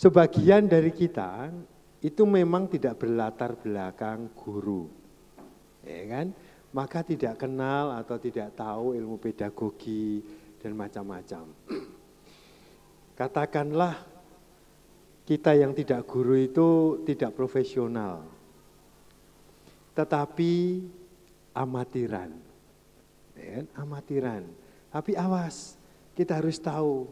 sebagian dari kita itu memang tidak berlatar belakang guru, ya kan? Maka tidak kenal atau tidak tahu ilmu pedagogi dan macam-macam. Katakanlah kita yang tidak guru itu tidak profesional, tetapi amatiran, ya kan? Amatiran. Tapi awas, kita harus tahu,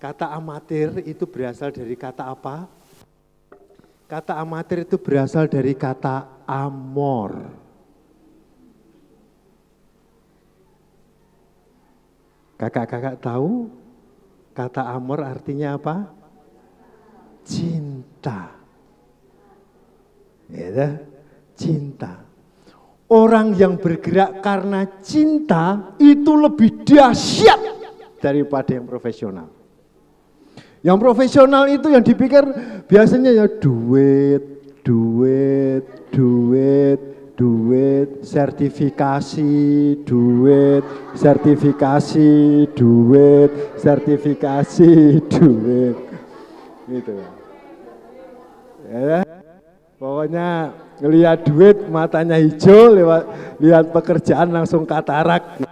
kata amatir itu berasal dari kata apa? Kata amatir itu berasal dari kata amor. Kakak-kakak tahu kata amor artinya apa? Cinta. Ya, cinta. Orang yang bergerak karena cinta itu lebih dahsyat daripada yang profesional. Yang profesional itu yang dipikir biasanya ya duit, sertifikasi, duit. Gitu. Ya. Pokoknya ngelihat duit matanya hijau, lihat pekerjaan langsung katarak.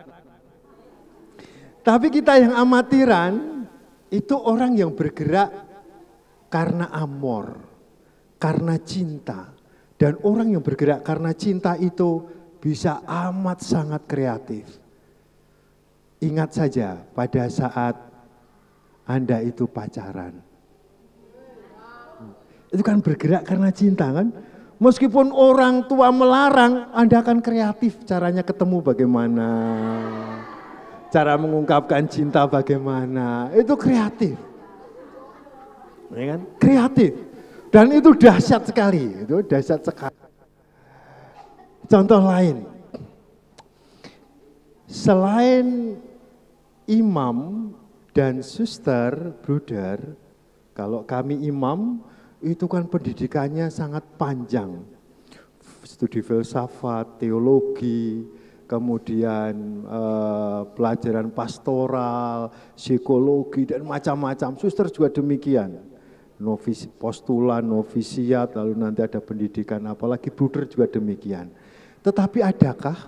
Tapi kita yang amatiran itu orang yang bergerak karena amor, karena cinta. Dan orang yang bergerak karena cinta itu bisa amat sangat kreatif. Ingat saja pada saat Anda itu pacaran. Itu kan bergerak karena cinta kan. Meskipun orang tua melarang, Anda akan kreatif caranya ketemu bagaimana. Cara mengungkapkan cinta bagaimana, itu kreatif. Ya kan? Kreatif. Dan itu dahsyat sekali, itu dahsyat sekali. Contoh lain, selain imam dan suster, bruder, kalau kami imam, itu kan pendidikannya sangat panjang. Studi filsafat, teologi, kemudian pelajaran pastoral, psikologi, dan macam-macam. Suster juga demikian. Postulan, novisiat, lalu nanti ada pendidikan, apalagi bruder juga demikian. Tetapi adakah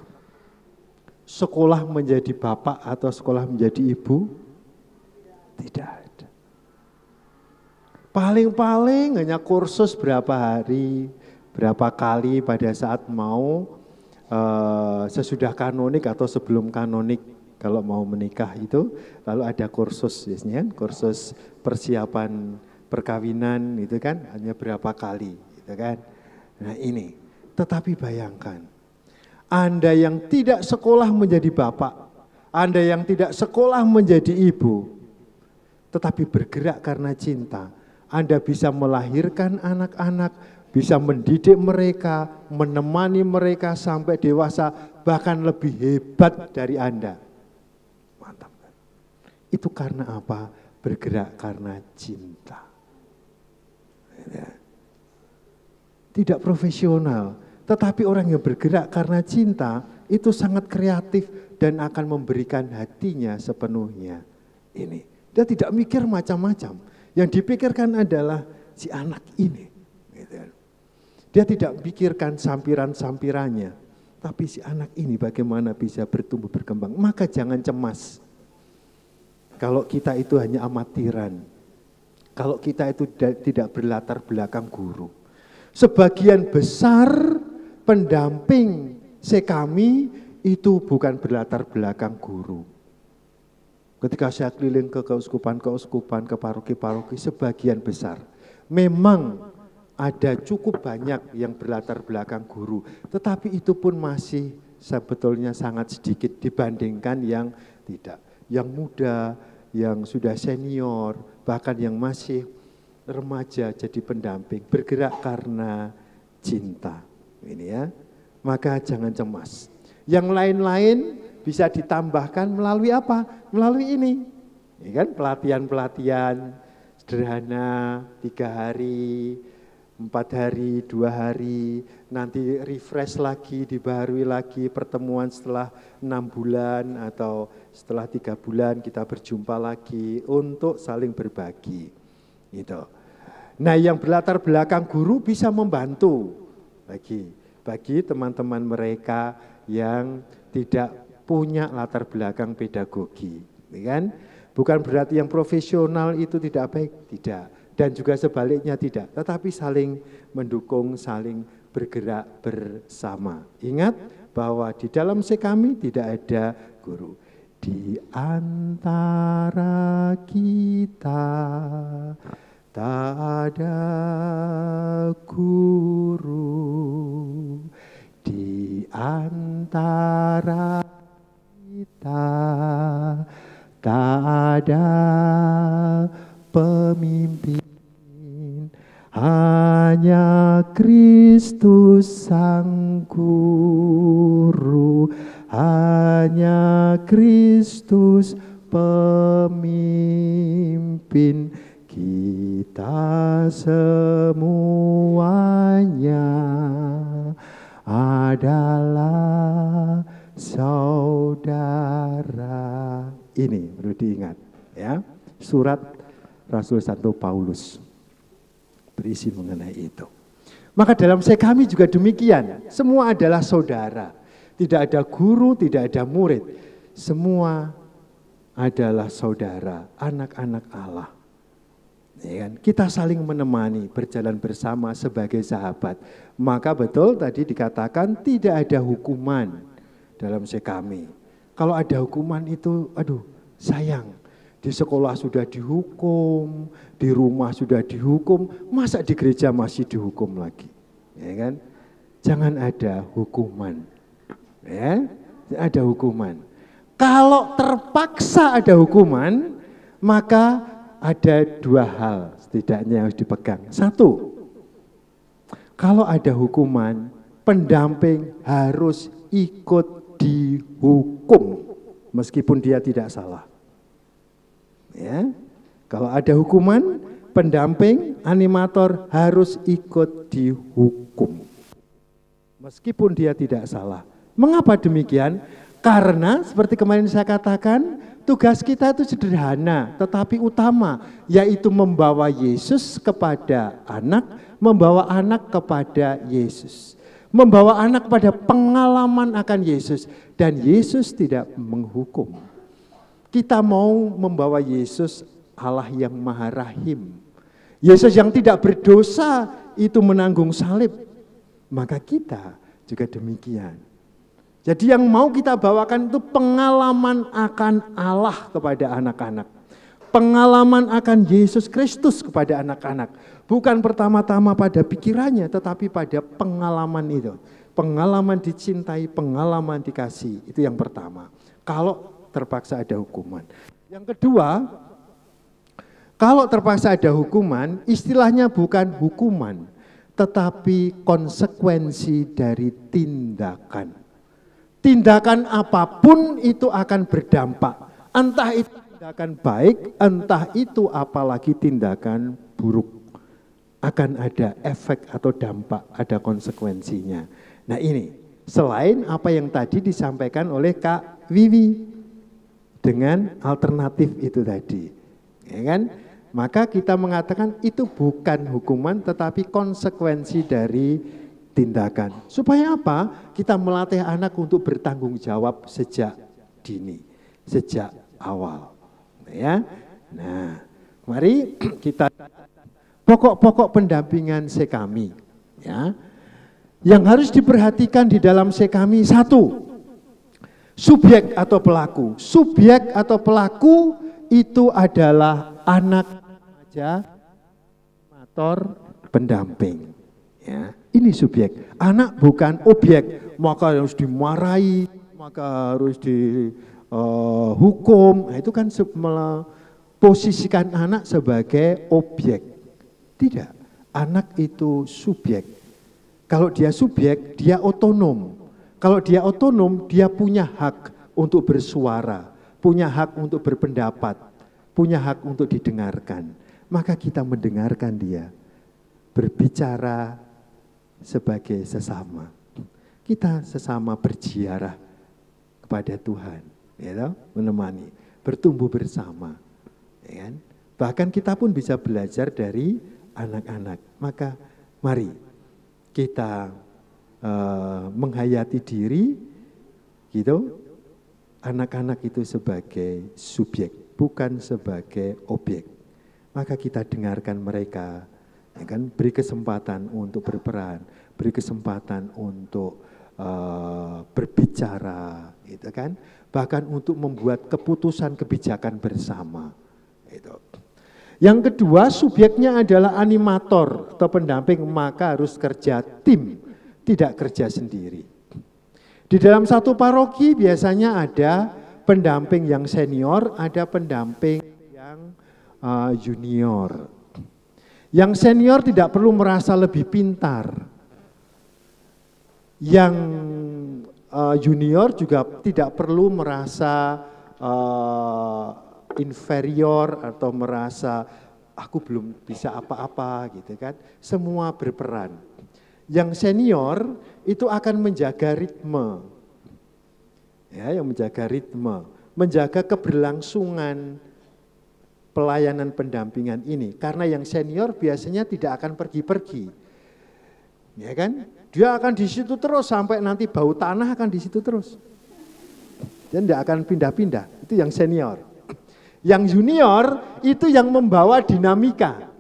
sekolah menjadi bapak atau sekolah menjadi ibu? Tidak ada. Paling-paling hanya kursus berapa hari, berapa kali pada saat mau sesudah kanonik atau sebelum kanonik kalau mau menikah itu, lalu ada kursus, biasanya kursus persiapan perkawinan itu kan hanya berapa kali, gitu kan. Nah ini, tetapi bayangkan, Anda yang tidak sekolah menjadi bapak, Anda yang tidak sekolah menjadi ibu, tetapi bergerak karena cinta, Anda bisa melahirkan anak-anak, bisa mendidik mereka, menemani mereka sampai dewasa, bahkan lebih hebat dari Anda. Mantap kan? Itu karena apa? Bergerak karena cinta. Tidak profesional, tetapi orang yang bergerak karena cinta itu sangat kreatif dan akan memberikan hatinya sepenuhnya. Ini, dia tidak mikir macam-macam. Yang dipikirkan adalah si anak ini. Dia tidak pikirkan sampiran-sampirannya, tapi si anak ini bagaimana bisa bertumbuh berkembang. Maka jangan cemas. Kalau kita itu hanya amatiran. Kalau kita itu tidak berlatar belakang guru. Sebagian besar pendamping sekami itu bukan berlatar belakang guru. Ketika saya keliling ke keuskupan, ke paroki-paroki, sebagian besar. Memang ada cukup banyak yang berlatar belakang guru. Tetapi itu pun masih sebetulnya sangat sedikit dibandingkan yang tidak. Yang muda, yang sudah senior, bahkan yang masih remaja jadi pendamping, bergerak karena cinta. Ini ya, maka jangan cemas. Yang lain-lain bisa ditambahkan melalui apa? Melalui ini. Ini kan pelatihan-pelatihan sederhana, 3 hari, 4 hari, 2 hari, nanti refresh lagi, dibaharui lagi, pertemuan setelah 6 bulan atau setelah 3 bulan kita berjumpa lagi untuk saling berbagi. Gitu. Nah, yang berlatar belakang guru bisa membantu bagi teman-teman mereka yang tidak punya latar belakang pedagogi, ya kan? Bukan berarti yang profesional itu tidak baik, tidak. Dan juga sebaliknya tidak, tetapi saling mendukung, saling bergerak bersama. Ingat bahwa di dalam sekami tidak ada guru. Di antara kita tak ada guru, di antara kita tak ada pemimpin, hanya Kristus Sang Guru, hanya Kristus pemimpin. Kita semuanya adalah saudara. Ini perlu diingat, ya. Surat Rasul Santo Paulus berisi mengenai itu. Maka dalam sekami juga demikian, semua adalah saudara. Tidak ada guru, tidak ada murid. Semua adalah saudara, anak-anak Allah. Ya kan? Kita saling menemani, berjalan bersama sebagai sahabat. Maka betul tadi dikatakan tidak ada hukuman dalam sekami. Kalau ada hukuman itu, aduh sayang. Di sekolah sudah dihukum, di rumah sudah dihukum, masa di gereja masih dihukum lagi? Ya kan? Jangan ada hukuman. Ya, ada hukuman. Kalau terpaksa ada hukuman, maka ada dua hal setidaknya harus dipegang. Satu, kalau ada hukuman, pendamping harus ikut dihukum meskipun dia tidak salah. Ya, kalau ada hukuman, pendamping, animator harus ikut dihukum meskipun dia tidak salah. Mengapa demikian? Karena seperti kemarin saya katakan, tugas kita itu sederhana tetapi utama, yaitu membawa Yesus kepada anak, membawa anak kepada Yesus. Membawa anak pada pengalaman akan Yesus, dan Yesus tidak menghukum. Kita mau membawa Yesus Allah yang Maha Rahim. Yesus yang tidak berdosa itu menanggung salib. Maka kita juga demikian. Jadi yang mau kita bawakan itu pengalaman akan Allah kepada anak-anak. Pengalaman akan Yesus Kristus kepada anak-anak. Bukan pertama-tama pada pikirannya, tetapi pada pengalaman itu. Pengalaman dicintai, pengalaman dikasih. Itu yang pertama. Kalau terpaksa ada hukuman. Yang kedua, kalau terpaksa ada hukuman, istilahnya bukan hukuman, tetapi konsekuensi dari tindakan. Tindakan apapun itu akan berdampak. Entah itu tindakan baik, entah itu apalagi tindakan buruk. Akan ada efek atau dampak, ada konsekuensinya. Nah ini, selain apa yang tadi disampaikan oleh Kak Wiwi, dengan alternatif itu tadi. Ya kan? Maka kita mengatakan itu bukan hukuman tetapi konsekuensi dari tindakan. Supaya apa? Kita melatih anak untuk bertanggung jawab sejak dini, sejak awal. Ya. Nah, mari kita pokok-pokok pendampingan sekami. Ya. Yang harus diperhatikan di dalam sekami, satu, subjek atau pelaku. Subjek atau pelaku itu adalah anak remaja, animator, pendamping. Ya. Ini subjek, anak bukan objek, maka harus dimarahi, maka harus dihukum. Nah, itu kan posisikan anak sebagai objek. Tidak, anak itu subjek. Kalau dia subjek, dia otonom. Kalau dia otonom, dia punya hak untuk bersuara, punya hak untuk berpendapat, punya hak untuk didengarkan. Maka kita mendengarkan dia, berbicara sebagai sesama. Kita sesama berziarah kepada Tuhan, ya, menemani, bertumbuh bersama. Ya kan? Bahkan kita pun bisa belajar dari anak-anak. Maka mari kita menghayati diri, gitu, anak-anak itu sebagai subjek, bukan sebagai objek. Maka kita dengarkan mereka, ya kan, beri kesempatan untuk berperan, beri kesempatan untuk berbicara, gitu kan, bahkan untuk membuat keputusan kebijakan bersama. Gitu. Yang kedua, subjeknya adalah animator atau pendamping, maka harus kerja tim, tidak kerja sendiri. Di dalam satu paroki biasanya ada pendamping yang senior, ada pendamping yang junior. Yang senior tidak perlu merasa lebih pintar. Yang junior juga tidak perlu merasa inferior atau merasa aku belum bisa apa-apa gitu kan. Semua berperan. Yang senior itu akan menjaga ritme. Ya, yang menjaga ritme, menjaga keberlangsungan pelayanan pendampingan ini. Karena yang senior biasanya tidak akan pergi-pergi. Ya kan? Dia akan di situ terus sampai nanti bau tanah akan di situ terus. Dia tidak akan pindah-pindah. Itu yang senior. Yang junior itu yang membawa dinamika.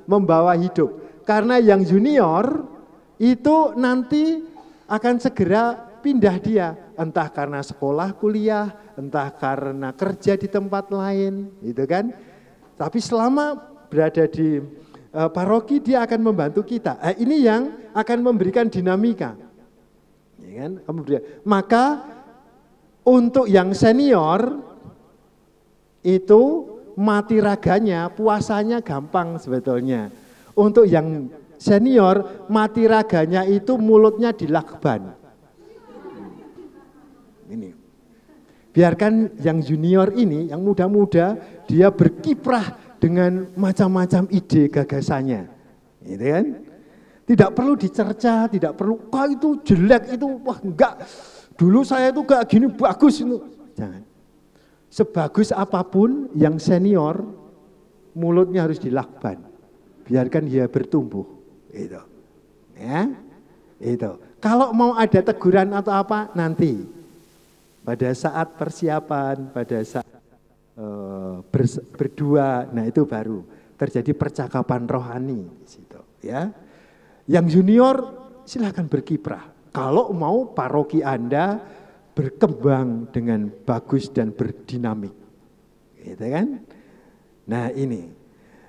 Membawa hidup. Karena yang junior itu nanti akan segera pindah dia. Entah karena sekolah, kuliah, entah karena kerja di tempat lain, gitu kan. Tapi selama berada di paroki dia akan membantu kita. Ini yang akan memberikan dinamika. Ya kan? Maka untuk yang senior itu mati raganya, puasanya gampang sebetulnya. Untuk yang senior mati raganya itu mulutnya dilakban. Ini. Biarkan yang junior ini, yang muda-muda, dia berkiprah dengan macam-macam ide gagasannya. Gitu kan? Tidak perlu dicerca, tidak perlu, itu jelek, itu wah enggak. Dulu saya itu enggak gini, bagus itu. Jangan. Sebagus apapun yang senior, mulutnya harus dilakban. Biarkan dia bertumbuh. Itu. Ya. Itu. Kalau mau ada teguran atau apa, nanti. Pada saat persiapan, pada saat berdua, nah itu baru terjadi percakapan rohani di situ, ya. Yang junior silakan berkiprah. Kalau mau paroki Anda berkembang dengan bagus dan berdinamik, gitu kan? Nah ini,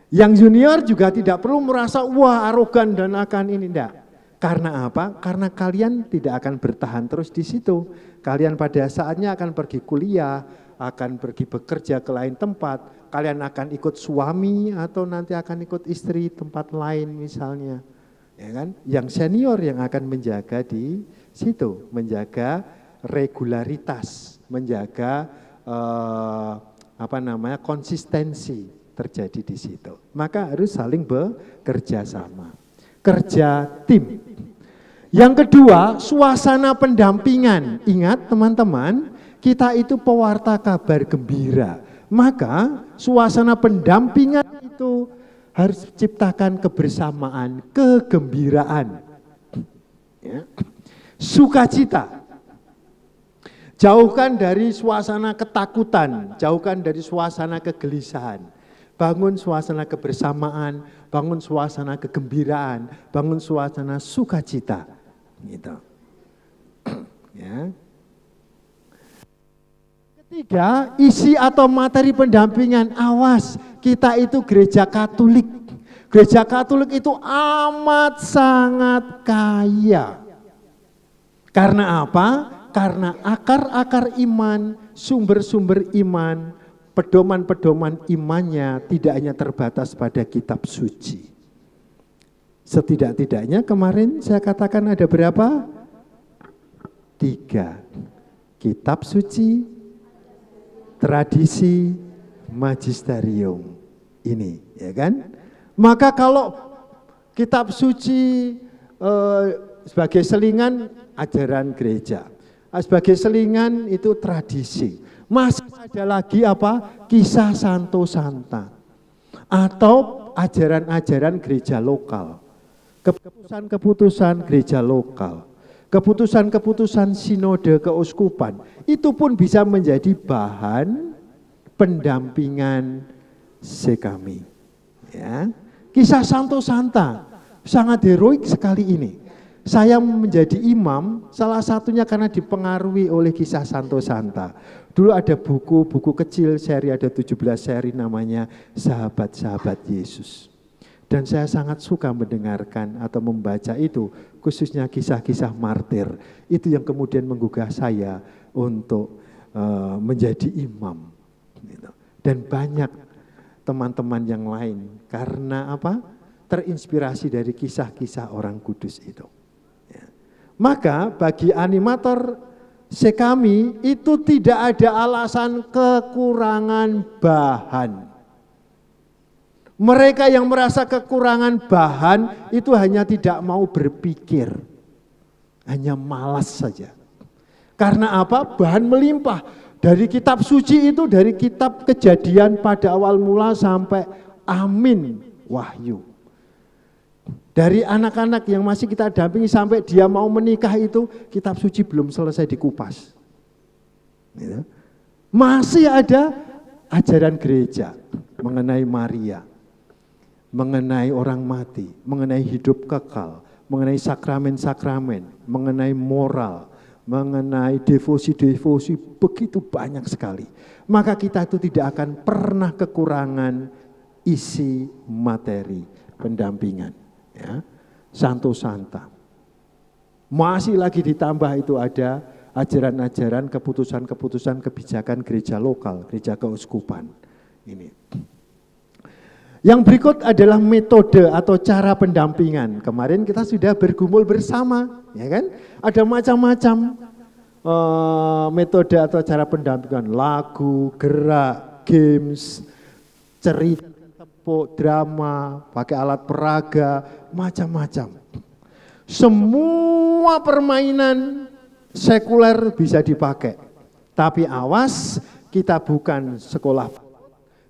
yang junior juga tidak perlu merasa wah arogan dan akan ini, enggak. Karena apa? Karena kalian tidak akan bertahan terus di situ. Kalian pada saatnya akan pergi kuliah, akan pergi bekerja ke lain tempat. Kalian akan ikut suami atau nanti akan ikut istri tempat lain misalnya. Ya kan? Yang senior yang akan menjaga di situ, menjaga regularitas, menjaga konsistensi terjadi di situ. Maka harus saling bekerja sama. Kerja tim. Yang kedua, suasana pendampingan. Ingat teman-teman, kita itu pewarta kabar gembira. Maka suasana pendampingan itu harus ciptakan kebersamaan, kegembiraan. Ya. Sukacita. Jauhkan dari suasana ketakutan, jauhkan dari suasana kegelisahan. Bangun suasana kebersamaan, bangun suasana kegembiraan, bangun suasana sukacita. Gitu. Ya. Ketiga, isi atau materi pendampingan. Awas, kita itu gereja Katolik. Gereja Katolik itu amat sangat kaya. Karena apa? Karena akar-akar iman, sumber-sumber iman, pedoman-pedoman imannya tidak hanya terbatas pada kitab suci. Setidak-tidaknya kemarin saya katakan ada berapa? 3. Kitab suci, tradisi, magisterium. Ini, ya kan? Maka kalau kitab suci sebagai selingan ajaran gereja, sebagai selingan itu tradisi. Masih ada lagi apa? Kisah Santo Santa. Atau ajaran-ajaran gereja lokal, keputusan-keputusan gereja lokal, keputusan-keputusan sinode keuskupan, itu pun bisa menjadi bahan pendampingan sekami. Ya. Kisah Santo Santa sangat heroik sekali ini. Saya menjadi imam salah satunya karena dipengaruhi oleh kisah Santo Santa. Dulu ada buku kecil seri, ada 17 seri namanya Sahabat-Sahabat Yesus. Dan saya sangat suka mendengarkan atau membaca itu, khususnya kisah-kisah martir. Itu yang kemudian menggugah saya untuk menjadi imam. Dan banyak teman-teman yang lain karena apa? Terinspirasi dari kisah-kisah orang kudus itu. Ya. Maka bagi animator sekami itu tidak ada alasan kekurangan bahan. Mereka yang merasa kekurangan bahan itu hanya tidak mau berpikir, hanya malas saja. Karena apa? Bahan melimpah. Dari kitab suci itu, dari kitab Kejadian pada awal mula sampai Amin, Wahyu. Dari anak-anak yang masih kita dampingi sampai dia mau menikah itu, kitab suci belum selesai dikupas. Masih ada ajaran gereja mengenai Maria, mengenai orang mati, mengenai hidup kekal, mengenai sakramen-sakramen, mengenai moral, mengenai devosi-devosi, begitu banyak sekali. Maka kita itu tidak akan pernah kekurangan isi materi pendampingan. Ya. Santo Santa. Masih lagi ditambah itu ada ajaran-ajaran, keputusan-keputusan kebijakan gereja lokal, gereja keuskupan. Ini. Yang berikut adalah metode atau cara pendampingan. Kemarin kita sudah bergumul bersama, ya kan? Ada macam-macam metode atau cara pendampingan, lagu, gerak, games, cerita, tepuk, drama, pakai alat peraga, macam-macam. Semua permainan sekuler bisa dipakai. Tapi awas, kita bukan sekolah,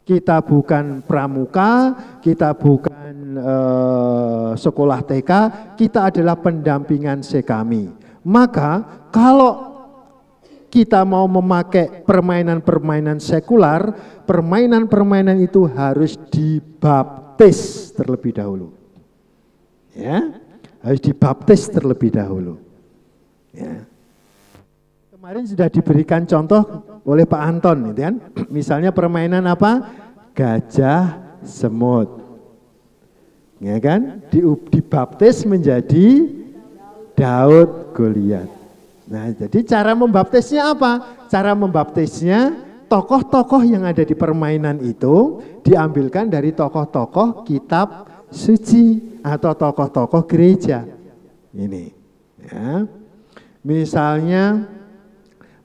kita bukan pramuka, kita bukan sekolah TK, kita adalah pendampingan sekami. Maka kalau kita mau memakai permainan-permainan sekular, permainan-permainan itu harus dibaptis terlebih dahulu. Ya, harus dibaptis terlebih dahulu. Ya. Kemarin sudah diberikan contoh oleh Pak Anton, gitu kan? Misalnya permainan apa? Gajah semut. Ya kan? Dibaptis menjadi Daud Goliat. Nah, jadi cara membaptisnya apa? Cara membaptisnya tokoh-tokoh yang ada di permainan itu diambilkan dari tokoh-tokoh kitab suci atau tokoh-tokoh gereja. Ini, ya. Misalnya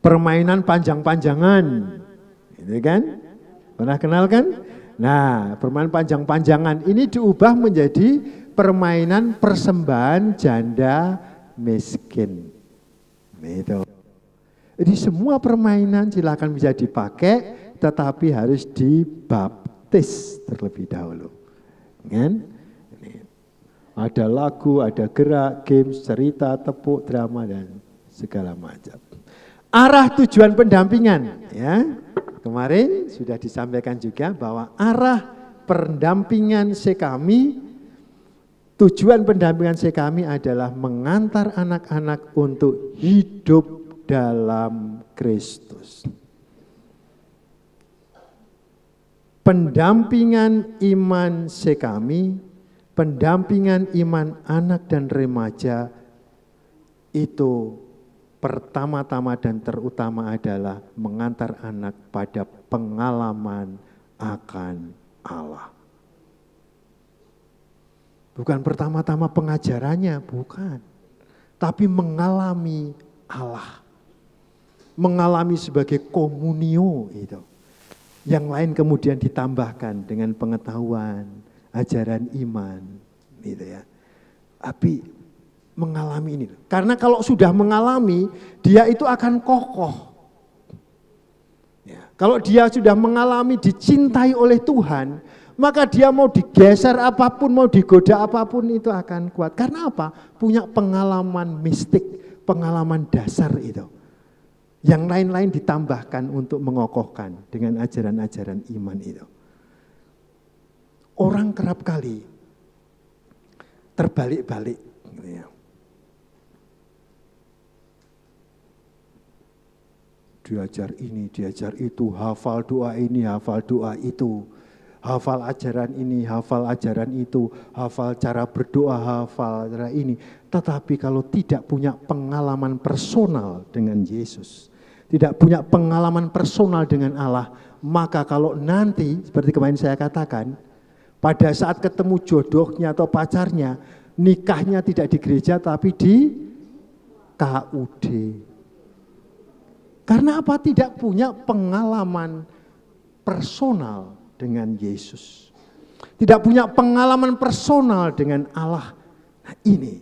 permainan panjang-panjangan, gitu kan? Pernah kenal kan? Nah, permainan panjang-panjangan ini diubah menjadi permainan persembahan janda miskin. Itu. Jadi semua permainan silakan bisa dipakai, tetapi harus dibaptis terlebih dahulu. Kan? Ada lagu, ada gerak, games, cerita, tepuk, drama dan segala macam. Arah tujuan pendampingan, ya. Kemarin sudah disampaikan juga bahwa arah pendampingan sekami, tujuan pendampingan sekami adalah mengantar anak-anak untuk hidup dalam Kristus. Pendampingan iman sekami, pendampingan iman anak dan remaja itu pertama-tama dan terutama adalah mengantar anak pada pengalaman akan Allah. Bukan pertama-tama pengajarannya, bukan. Tapi mengalami Allah. Mengalami sebagai komunio itu. Yang lain kemudian ditambahkan dengan pengetahuan, ajaran iman, gitu ya. Tapi mengalami ini. Karena kalau sudah mengalami, dia itu akan kokoh. Ya. Kalau dia sudah mengalami dicintai oleh Tuhan, Maka dia mau digeser apapun, mau digoda apapun itu akan kuat. Karena apa? Punya pengalaman mistik, pengalaman dasar itu. Yang lain-lain ditambahkan untuk mengokohkan dengan ajaran-ajaran iman itu. Orang kerap kali terbalik-balik. Gitu ya. Diajar ini, diajar itu, hafal doa ini, hafal doa itu. Hafal ajaran ini, hafal ajaran itu, hafal cara berdoa, hafal cara ini. Tetapi kalau tidak punya pengalaman personal dengan Yesus, tidak punya pengalaman personal dengan Allah, maka kalau nanti, seperti kemarin saya katakan, pada saat ketemu jodohnya atau pacarnya, nikahnya tidak di gereja tapi di KUD. Karena apa? Tidak punya pengalaman personal dengan Yesus. Tidak punya pengalaman personal dengan Allah. Nah ini,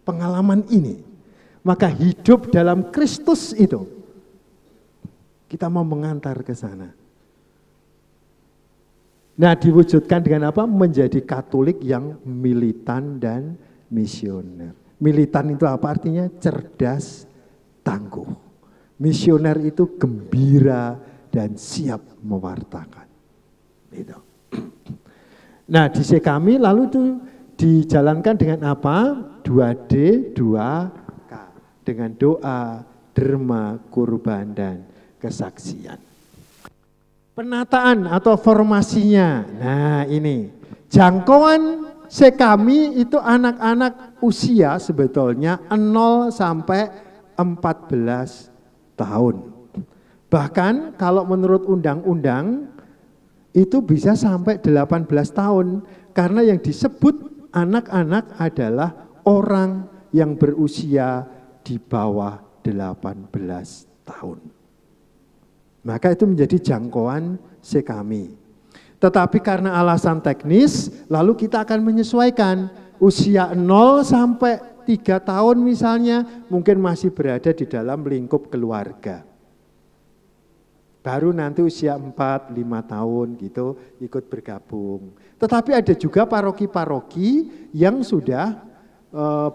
pengalaman ini. Maka hidup dalam Kristus itu, kita mau mengantar ke sana. Nah diwujudkan dengan apa? Menjadi Katolik yang militan dan misioner. Militan itu apa artinya? Cerdas, tangguh. Misioner itu gembira dan siap mewartakan. Itu. Nah di Sekami lalu itu dijalankan dengan apa? 2D, 2K. Dengan doa, derma, kurban, dan kesaksian. Penataan atau formasinya. Nah ini, jangkauan Sekami itu anak-anak usia sebetulnya 0 sampai 14 tahun. Bahkan kalau menurut undang-undang itu bisa sampai 18 tahun. Karena yang disebut anak-anak adalah orang yang berusia di bawah 18 tahun. Maka itu menjadi jangkauan Sekami. Tetapi karena alasan teknis, lalu kita akan menyesuaikan usia 0 sampai 3 tahun misalnya, mungkin masih berada di dalam lingkup keluarga. Baru nanti usia 4, 5 tahun gitu ikut bergabung. Tetapi ada juga paroki-paroki yang sudah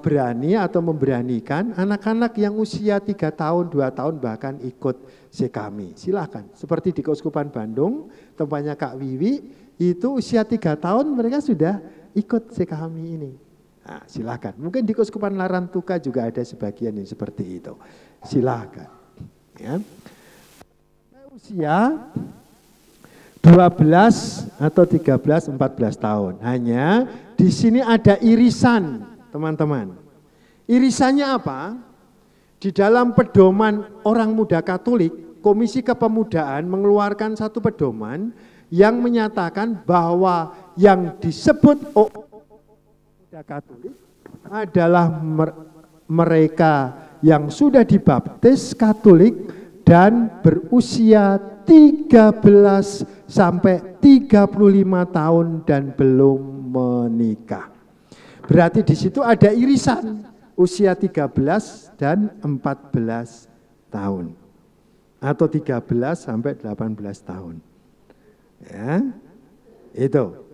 berani atau memberanikan anak-anak yang usia 3 tahun, 2 tahun bahkan ikut Sekami. Silakan. Seperti di Keuskupan Bandung, tempatnya Kak Wiwi, itu usia 3 tahun mereka sudah ikut Sekami ini. Nah, silakan. Mungkin di Keuskupan Larantuka juga ada sebagian yang seperti itu. Silakan. Ya. Usia 12 atau 13, 14 tahun. Hanya di sini ada irisan, teman-teman. Irisannya apa? Di dalam pedoman orang muda Katolik, Komisi Kepemudaan mengeluarkan satu pedoman yang menyatakan bahwa yang disebut muda Katolik adalah mereka yang sudah dibaptis Katolik dan berusia 13 sampai 35 tahun dan belum menikah. Berarti di situ ada irisan usia 13 dan 14 tahun. Atau 13 sampai 18 tahun. Ya. Itu.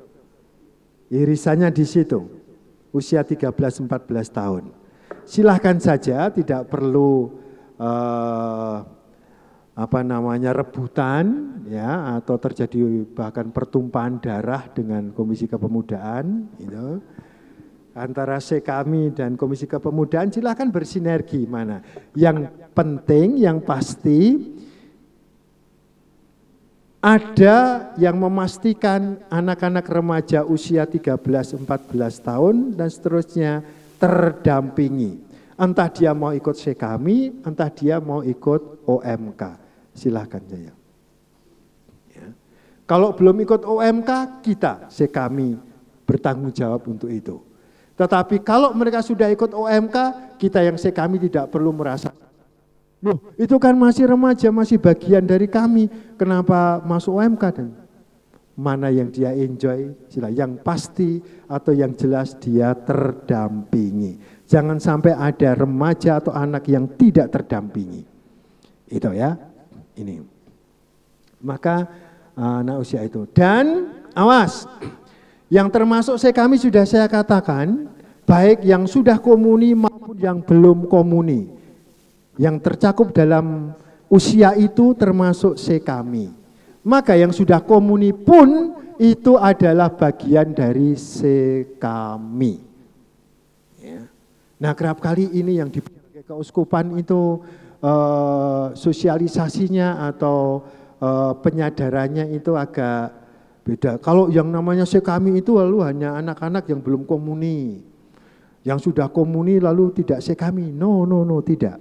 Irisannya di situ. Usia 13 14 tahun. Silahkan saja, tidak perlu rebutan ya, atau terjadi bahkan pertumpahan darah dengan Komisi Kepemudaan gitu. Antara Sekami dan Komisi Kepemudaan silahkan bersinergi mana. Yang penting, yang pasti ada yang memastikan anak-anak remaja usia 13-14 tahun dan seterusnya terdampingi. Entah dia mau ikut Sekami, entah dia mau ikut OMK. Silahkan saja. Ya. Kalau belum ikut OMK, kita Sekami bertanggung jawab untuk itu. Tetapi kalau mereka sudah ikut OMK, kita yang Sekami tidak perlu merasa, loh itu kan masih remaja, masih bagian dari kami, kenapa masuk OMK? Dan mana yang dia enjoy, yang pasti atau yang jelas dia terdampingi. Jangan sampai ada remaja atau anak yang tidak terdampingi. Itu ya, ini. Maka anak usia itu. Dan Awas, yang termasuk kami sudah saya katakan, baik yang sudah komuni maupun yang belum komuni. Yang tercakup dalam usia itu termasuk kami. Maka yang sudah komuni pun itu adalah bagian dari kami. Ya. Nah, kerap kali ini yang di keuskupan itu sosialisasinya atau penyadarannya itu agak beda. Kalau yang namanya kami itu lalu hanya anak-anak yang belum komuni. Yang sudah komuni lalu tidak kami. No, tidak.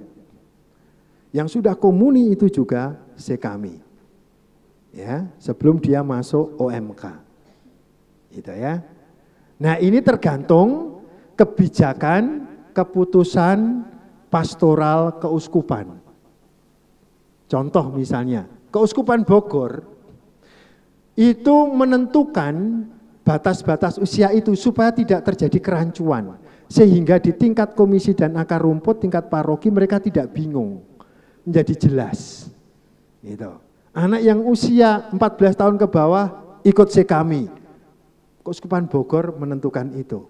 Yang sudah komuni itu juga kami. Ya, sebelum dia masuk OMK. Gitu ya. Nah, ini tergantung kebijakan, keputusan pastoral keuskupan. Contoh misalnya, Keuskupan Bogor itu menentukan batas-batas usia itu supaya tidak terjadi kerancuan. Sehingga di tingkat komisi dan akar rumput, tingkat paroki mereka tidak bingung. Menjadi jelas. Gitu. Anak yang usia 14 tahun ke bawah ikut kami. Keuskupan Bogor menentukan itu.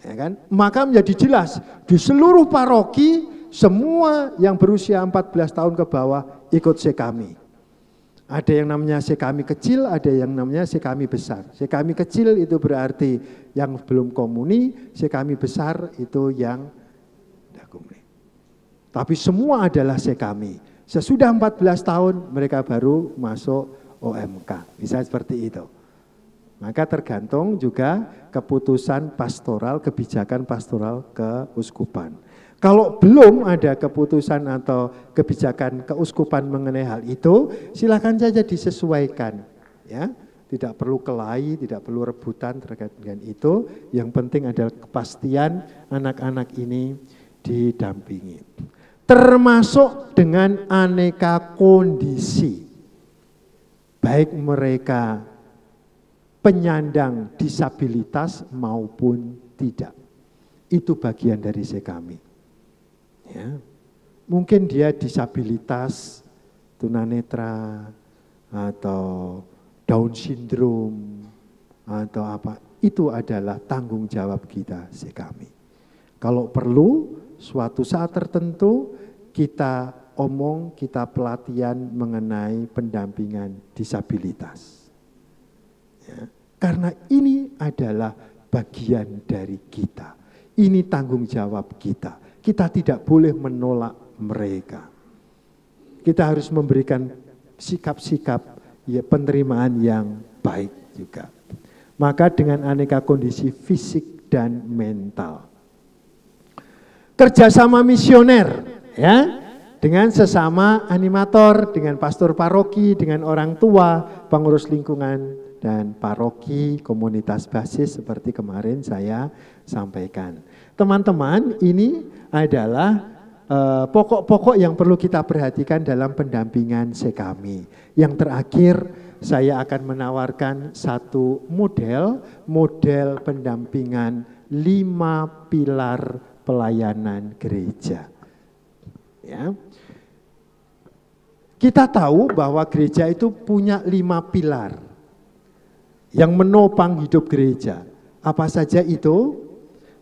Ya kan? Maka menjadi jelas di seluruh paroki semua yang berusia 14 tahun ke bawah ikut kami. Ada yang namanya kami kecil, ada yang namanya kami besar. Kami kecil itu berarti yang belum komuni, kami besar itu yang sudah komuni. Tapi semua adalah kami. Sesudah 14 tahun mereka baru masuk OMK. Bisa seperti itu. Maka tergantung juga keputusan pastoral, kebijakan pastoral keuskupan. Kalau belum ada keputusan atau kebijakan keuskupan mengenai hal itu, silakan saja disesuaikan. Ya, tidak perlu kelahi, tidak perlu rebutan terkait dengan itu. Yang penting adalah kepastian anak-anak ini didampingi. Termasuk dengan aneka kondisi. Baik mereka penyandang disabilitas maupun tidak. Itu bagian dari kami. Ya. Mungkin dia disabilitas tunanetra atau Down syndrome atau apa. Itu adalah tanggung jawab kita kami. Kalau perlu suatu saat tertentu kita omong, kita pelatihan mengenai pendampingan disabilitas. Ya. Karena ini adalah bagian dari kita. Ini tanggung jawab kita. Kita tidak boleh menolak mereka. Kita harus memberikan sikap-sikap ya, penerimaan yang baik juga. Maka dengan aneka kondisi fisik dan mental. Kerjasama misioner, ya, dengan sesama animator, dengan pastor paroki, dengan orang tua, pengurus lingkungan, dan paroki, komunitas basis seperti kemarin saya sampaikan. Teman-teman, ini adalah pokok-pokok yang perlu kita perhatikan dalam pendampingan kami. Yang terakhir, saya akan menawarkan satu model pendampingan 5 pilar pelayanan gereja. Ya. Kita tahu bahwa gereja itu punya 5 pilar yang menopang hidup gereja. Apa saja itu?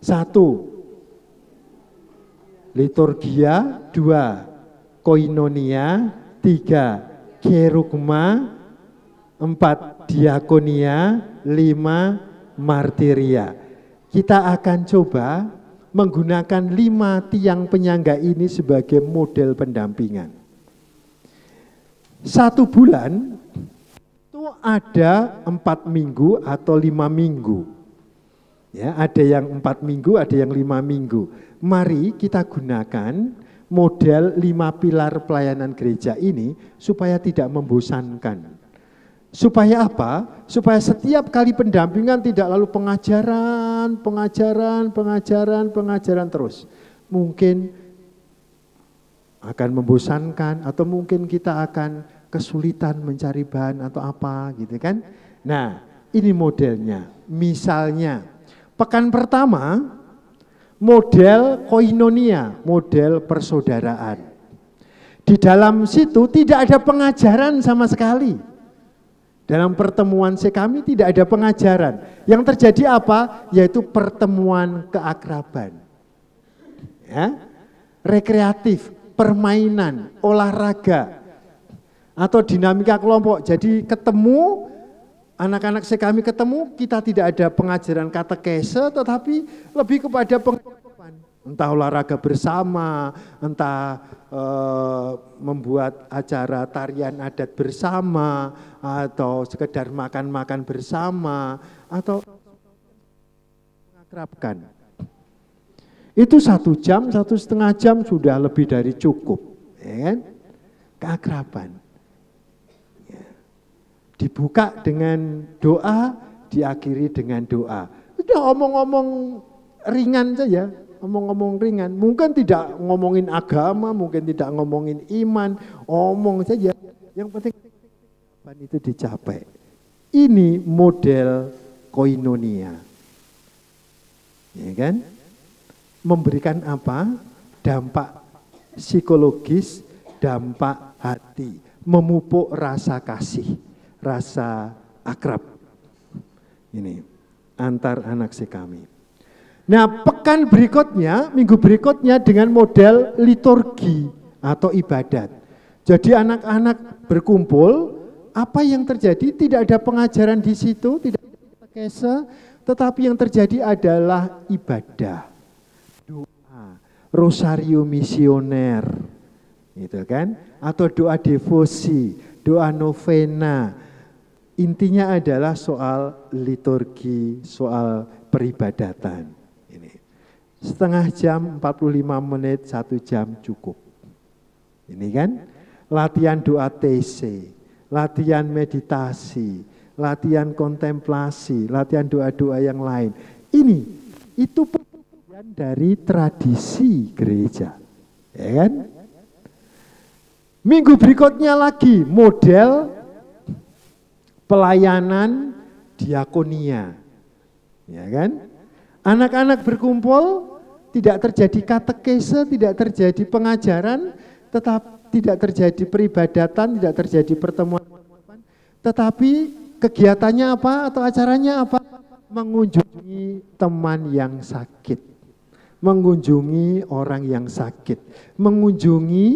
1, liturgia. 2, koinonia. 3, kerugma. 4, diakonia. 5, martiria. Kita akan coba menggunakan 5 tiang penyangga ini sebagai model pendampingan. 1 bulan itu ada 4 minggu atau 5 minggu. Ya, ada yang 4 minggu, ada yang 5 minggu. Mari kita gunakan model 5 pilar pelayanan gereja ini supaya tidak membosankan. Supaya apa? Supaya setiap kali pendampingan tidak lalu pengajaran terus. Mungkin akan membosankan atau mungkin kita akan kesulitan mencari bahan atau apa gitu kan. Nah, ini modelnya. Misalnya pekan pertama, model koinonia, model persaudaraan. Di dalam situ tidak ada pengajaran sama sekali. Dalam pertemuan kami tidak ada pengajaran. Yang terjadi apa? Yaitu pertemuan keakraban. Ya? Rekreatif, permainan, olahraga, atau dinamika kelompok. Jadi ketemu, anak-anak kami ketemu, kita tidak ada pengajaran katekese, tetapi lebih kepada pengetahuan. Entah olahraga bersama, entah membuat acara tarian adat bersama, atau sekedar makan-makan bersama, atau mengakrabkan. Itu 1 jam, 1,5 jam sudah lebih dari cukup, ya kan? Keakraban. Ya. Dibuka dengan doa, diakhiri dengan doa. Sudah omong-omong ringan saja. Ngomong-ngomong ringan, mungkin tidak ngomongin agama, mungkin tidak ngomongin iman, omong saja. Yang penting itu dicapai. Ini model koinonia, ya kan? Memberikan apa? Dampak psikologis, dampak hati, memupuk rasa kasih, rasa akrab. Ini antar anak kami. Nah, pekan berikutnya, minggu berikutnya dengan model liturgi atau ibadat. Jadi anak-anak berkumpul, apa yang terjadi? Tidak ada pengajaran di situ, tidak ada kese, tetapi yang terjadi adalah ibadah, doa, rosario misioner, gitu kan? Atau doa devosi, doa novena. Intinya adalah soal liturgi, soal peribadatan. Setengah jam, 45 menit, 1 jam cukup. Ini kan latihan doa TC, latihan meditasi, latihan kontemplasi, latihan doa-doa yang lain. Itu bagian dari tradisi gereja. Ya kan? Minggu berikutnya lagi model pelayanan diakonia. Ya kan? Anak-anak berkumpul, tidak terjadi katekese, tidak terjadi pengajaran, tetap tidak terjadi peribadatan, tidak terjadi pertemuan, tetapi kegiatannya apa atau acaranya apa? Mengunjungi teman yang sakit, mengunjungi orang yang sakit, mengunjungi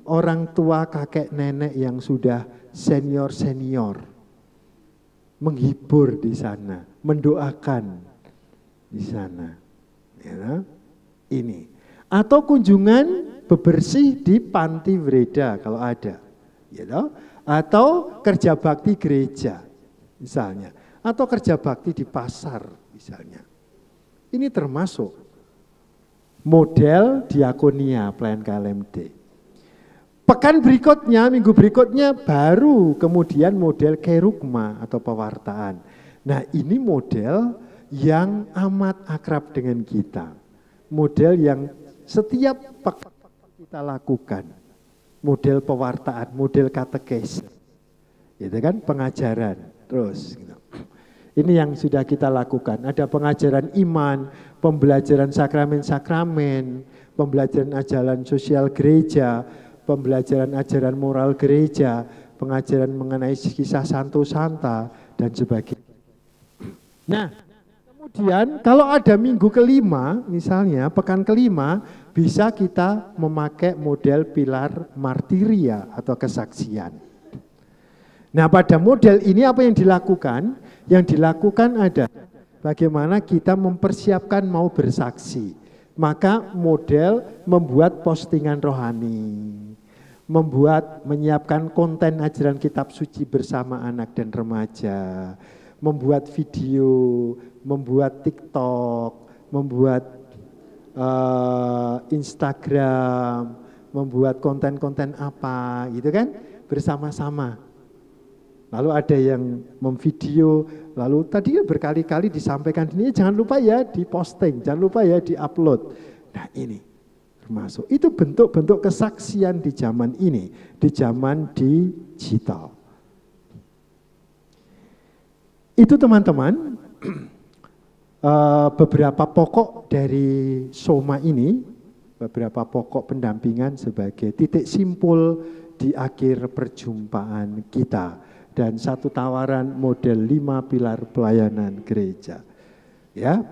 orang tua kakek nenek yang sudah senior-senior, menghibur di sana, mendoakan di sana, ya, ini. Atau kunjungan bebersih di panti Breda kalau ada, ya, atau kerja bakti gereja, misalnya, atau kerja bakti di pasar, misalnya. Ini termasuk model diakonia pelayan KLMD. Pekan berikutnya, minggu berikutnya baru kemudian model kerugma atau pewartaan. Nah, ini model yang amat akrab dengan kita. Model yang setiap pekan kita lakukan. Model pewartaan, model katekes. Gitu kan, pengajaran. Terus gitu. Ini yang sudah kita lakukan. Ada pengajaran iman, pembelajaran sakramen-sakramen, pembelajaran ajaran sosial gereja, pembelajaran ajaran moral gereja, pengajaran mengenai kisah Santo Santa, dan sebagainya. Nah, kemudian kalau ada minggu kelima, misalnya pekan kelima, bisa kita memakai model pilar martiria atau kesaksian. Nah, pada model ini apa yang dilakukan? Yang dilakukan ada bagaimana kita mempersiapkan mau bersaksi. Maka model membuat postingan rohani, menyiapkan konten ajaran kitab suci bersama anak dan remaja, membuat video, membuat TikTok, membuat Instagram, membuat konten-konten apa gitu kan, bersama-sama. Lalu ada yang memvideo, lalu tadi berkali-kali disampaikan ini, jangan lupa ya diposting, jangan lupa ya diupload. Nah, ini termasuk, itu bentuk-bentuk kesaksian di zaman ini, di zaman digital. Itu teman-teman, beberapa pokok dari Soma ini, beberapa pokok pendampingan sebagai titik simpul di akhir perjumpaan kita. dan satu tawaran model 5 pilar pelayanan gereja. Ya,